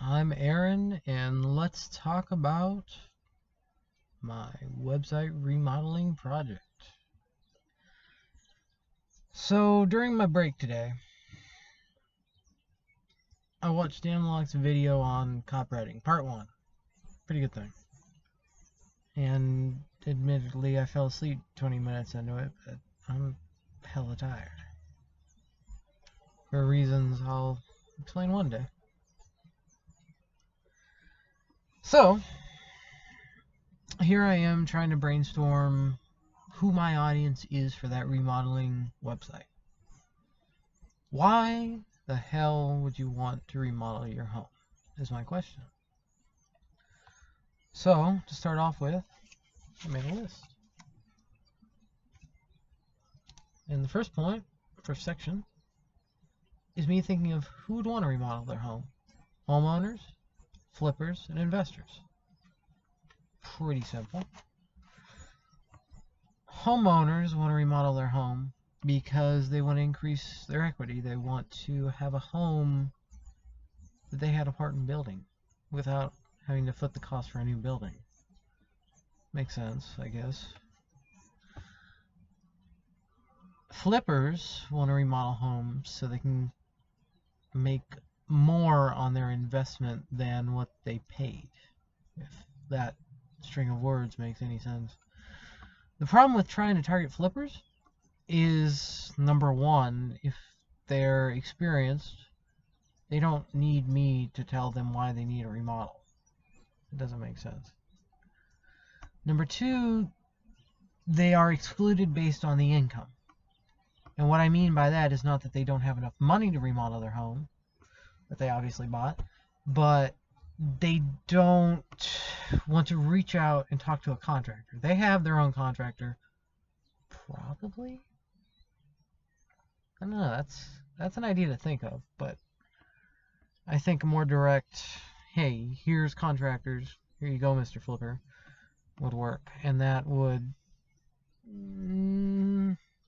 I'm Aaron, and let's talk about my website remodeling project. So, during my break today, I watched Dan Locke's video on copywriting, part 1. Pretty good thing. And admittedly, I fell asleep 20 minutes into it, but I'm hella tired. For reasons I'll explain one day. So, here I am trying to brainstorm who my audience is for that remodeling website. Why the hell would you want to remodel your home, is my question. So, to start off with, I made a list. And the first section, is me thinking of who would want to remodel their home. Homeowners, flippers, and investors. Pretty simple. Homeowners want to remodel their home because they want to increase their equity. They want to have a home that they had a part in building without having to foot the cost for a new building. Makes sense, I guess. Flippers want to remodel homes so they can make more on their investment than what they paid, if that string of words makes any sense. The problem with trying to target flippers is, number one, if they're experienced, they don't need me to tell them why they need a remodel. It doesn't make sense. Number two, they are excluded based on the income. And what I mean by that is not that they don't have enough money to remodel their home, that they obviously bought, but they don't want to reach out and talk to a contractor. They have their own contractor, probably. I don't know, that's an idea to think of, but I think a more direct, hey, here's contractors, here you go, Mr. Flipper, would work, and that would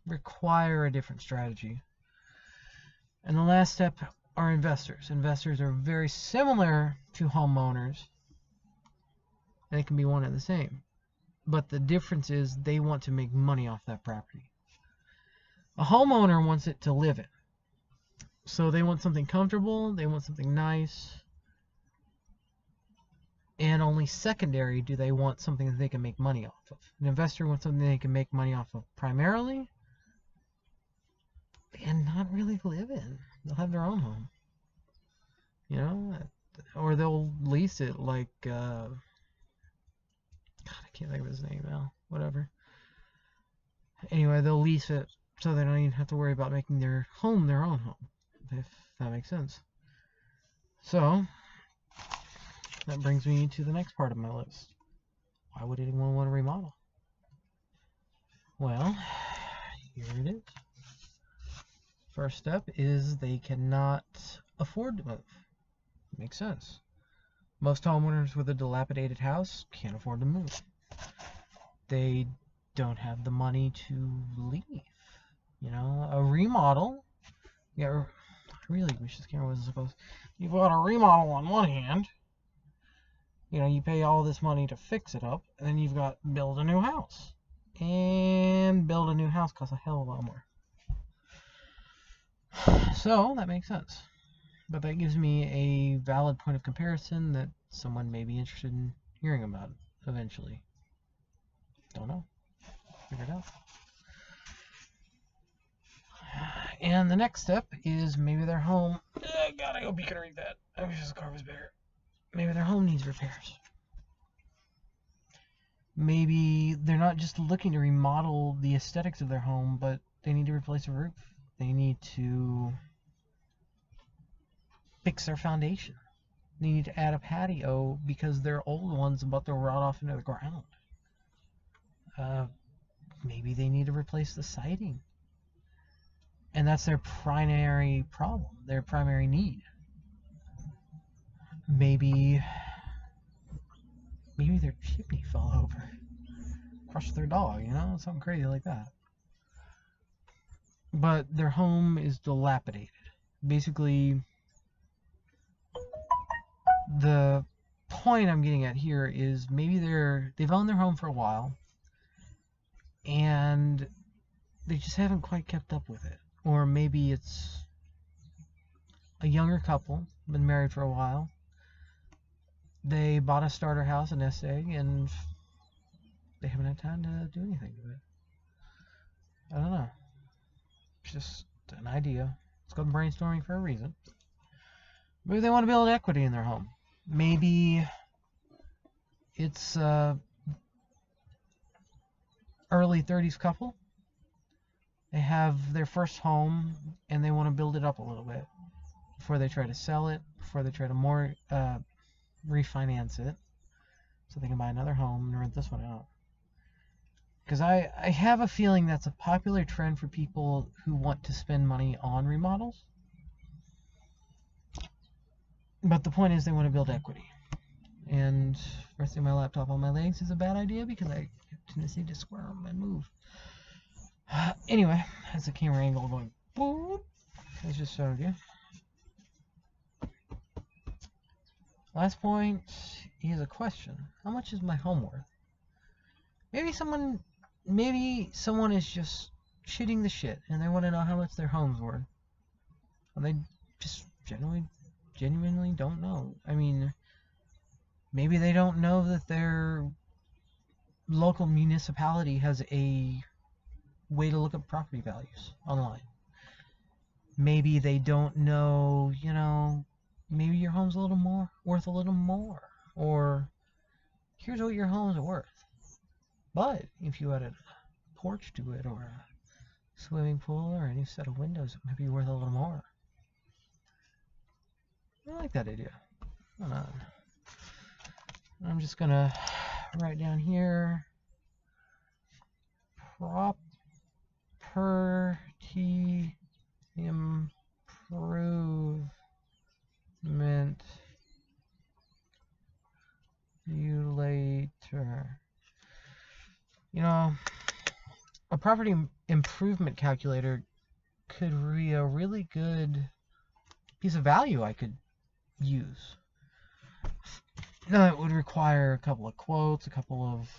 require a different strategy. And the last step are investors. Investors are very similar to homeowners, and it can be one and the same. But the difference is they want to make money off that property. A homeowner wants it to live in. So they want something comfortable, they want something nice, and only secondary do they want something that they can make money off of. An investor wants something they can make money off of primarily, and not really live in. They'll have their own home, you know, or they'll lease it like, God, I can't think of his name now, whatever. Anyway, they'll lease it so they don't even have to worry about making their home their own home, if that makes sense. So, that brings me to the next part of my list. Why would anyone want to remodel? Well, here it is. First step is they cannot afford to move. Makes sense. Most homeowners with a dilapidated house can't afford to move. They don't have the money to leave. You know, a remodel, yeah, I really wish this camera wasn't supposed. You've got a remodel on one hand, you know, you pay all this money to fix it up, and then you've got build a new house. And build a new house costs a hell of a lot more. So, that makes sense. But that gives me a valid point of comparison that someone may be interested in hearing about eventually. Don't know. Figure it out. And the next step is maybe their home... God, I hope you can read that. I wish this car was bigger. Maybe their home needs repairs. Maybe they're not just looking to remodel the aesthetics of their home, but they need to replace a roof. They need to fix their foundation. They need to add a patio because their old one's about to rot off into the ground. Maybe they need to replace the siding. And that's their primary problem, their primary need. Maybe their chimney fell over, crushed their dog, you know, something crazy like that. But their home is dilapidated. Basically, point I'm getting at here is maybe they've owned their home for a while and they just haven't quite kept up with it. Or maybe it's a younger couple, been married for a while. They bought a starter house, a nest egg, and they haven't had time to do anything with it. I don't know. It's just an idea. It's called brainstorming for a reason. Maybe they want to build equity in their home. Maybe it's early 30s couple. They have their first home and they want to build it up a little bit before they try to sell it, before they try to refinance it, so they can buy another home and rent this one out. Because I have a feeling that's a popular trend for people who want to spend money on remodels. But the point is they want to build equity. And resting my laptop on my legs is a bad idea because I have a tendency to squirm and move. Anyway, that's a camera angle going boop. I just showed you. Last point is a question. How much is my home worth? Maybe someone is just shitting the shit and they want to know how much their home's worth. And they just genuinely don't know. I mean, maybe they don't know that their local municipality has a way to look up property values online. Maybe they don't know, maybe your home's worth a little more. Or here's what your home's worth. But if you added a porch to it, or a swimming pool, or a new set of windows, it might be worth a little more. I like that idea. Hold on. I'm just gonna write down here property improvement calculator. A property improvement calculator could be a really good piece of value I could use. Now, it would require a couple of quotes, a couple of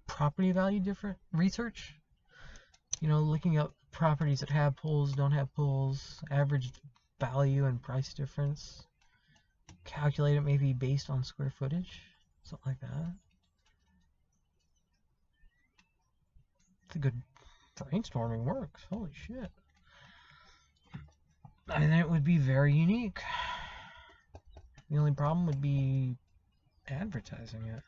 property value different research. Looking up properties that have pools, don't have pools, average value and price difference. Calculate it maybe based on square footage, something like that. It's a good brainstorming works. Holy shit. I think it would be very unique. The only problem would be advertising it.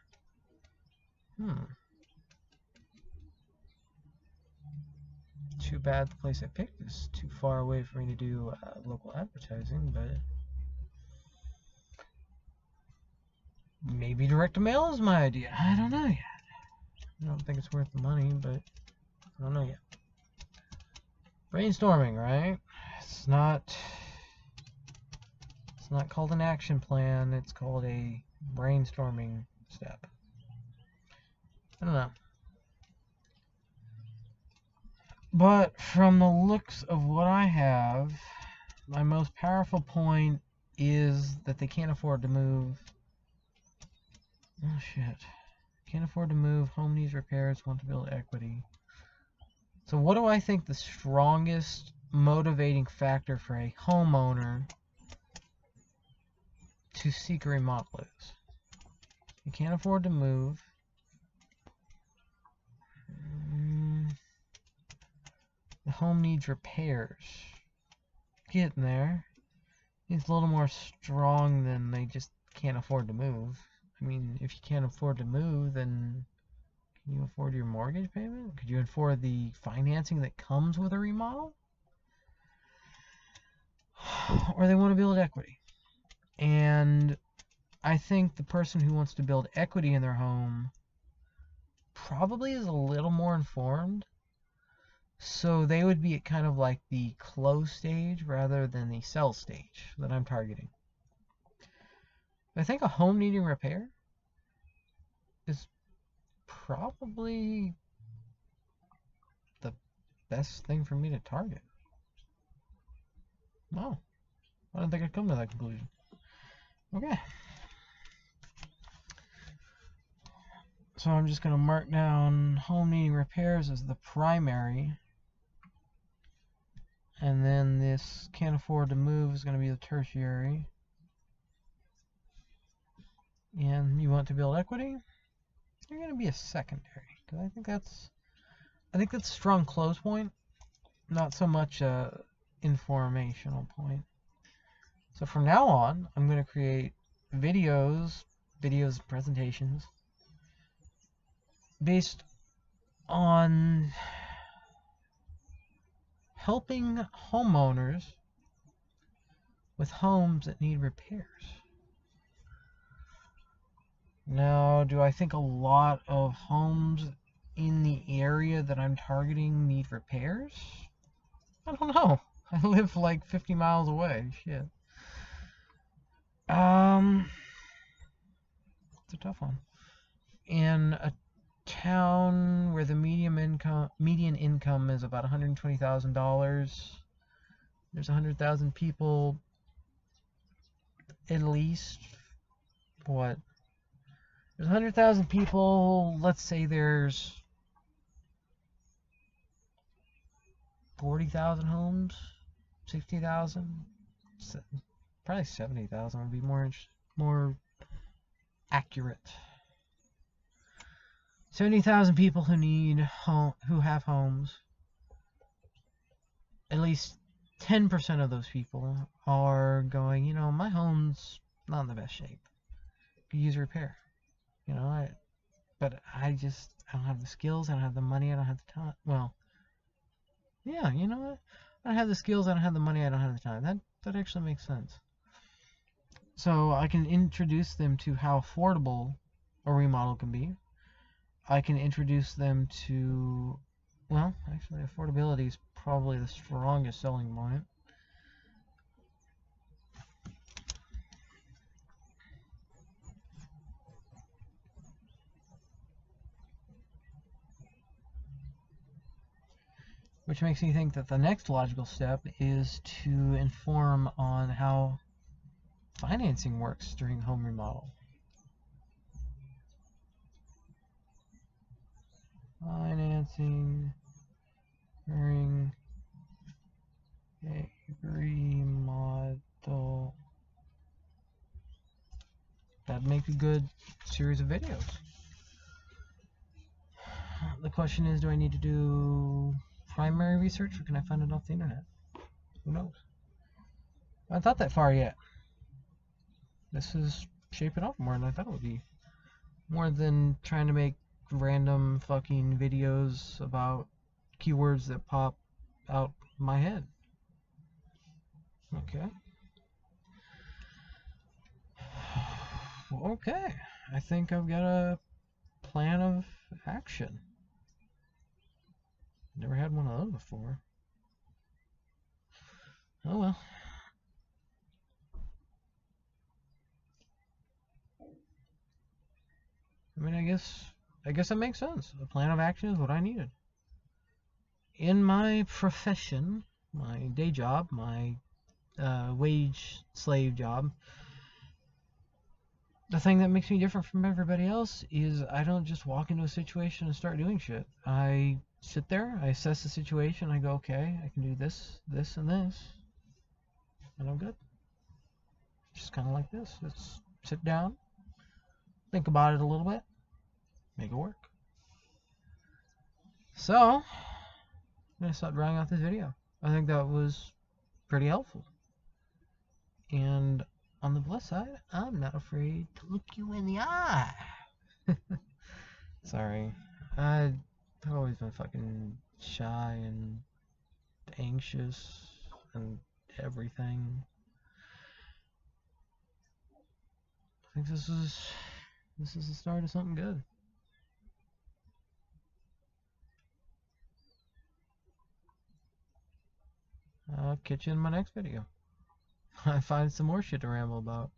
Too bad the place I picked is too far away for me to do local advertising, but maybe direct mail is my idea. I don't know yet. I don't think it's worth the money, but I don't know yet. Brainstorming, right? It's not called an action plan, it's called a brainstorming step. I don't know. But from the looks of what I have, my most powerful point is that they can't afford to move. Oh shit. Can't afford to move, home needs repairs, want to build equity. So what do I think the strongest motivating factor for a homeowner to seek a remodel is? You can't afford to move. The home needs repairs. Getting there. It's a little more strong than they just can't afford to move. I mean, if you can't afford to move, then can you afford your mortgage payment? Could you afford the financing that comes with a remodel? Or they want to build equity. And I think the person who wants to build equity in their home probably is a little more informed. So they would be at kind of like the close stage rather than the sell stage that I'm targeting. I think a home needing repair is probably the best thing for me to target. No, I don't think I'd come to that conclusion. Okay. So I'm just going to mark down home needing repairs as the primary. And then this can't afford to move is going to be the tertiary. And you want to build equity? You're going to be a secondary. Because I think that's a strong close point. Not so much a informational point. So from now on, I'm going to create videos, presentations, based on helping homeowners with homes that need repairs. Now, do I think a lot of homes in the area that I'm targeting need repairs? I don't know. I live like 50 miles away. Shit. It's a tough one. In a town where the median income is about $120,000, there's 100,000 people, at least. What? There's 100,000 people. Let's say there's 40,000 homes, 60,000, probably 70,000 would be more accurate. 70,000 people who have homes. At least 10% of those people are going, you know, my home's not in the best shape. Could use repair. You know, but I don't have the skills, I don't have the money, I don't have the time. Well, yeah, you know what? I don't have the skills, I don't have the money, I don't have the time. That actually makes sense. So I can introduce them to how affordable a remodel can be. I can introduce them to, well, actually affordability is probably the strongest selling point. Which makes me think that the next logical step is to inform on how financing works during home remodel. Financing during a remodel. That'd make a good series of videos. The question is, do I need to do primary research, or can I find it off the internet? Who knows? I haven't thought that far yet. This is shaping up more than I thought it would be. More than trying to make random fucking videos about keywords that pop out my head. Okay. Okay. I think I've got a plan of action. Never had one of those before. Oh well. I mean, I guess that makes sense. A plan of action is what I needed. In my profession, my day job, my wage slave job, the thing that makes me different from everybody else is I don't just walk into a situation and start doing shit. I sit there, I assess the situation, I go, okay, I can do this, this, and this, and I'm good. Just kind of like this. Just sit down, think about it a little bit, make it work. So, I'm going to start drawing out this video. I think that was pretty helpful. And on the plus side, I'm not afraid to look you in the eye. Sorry. I've always been fucking shy and anxious and everything. I think this is the start of something good. I'll catch you in my next video. I find some more shit to ramble about.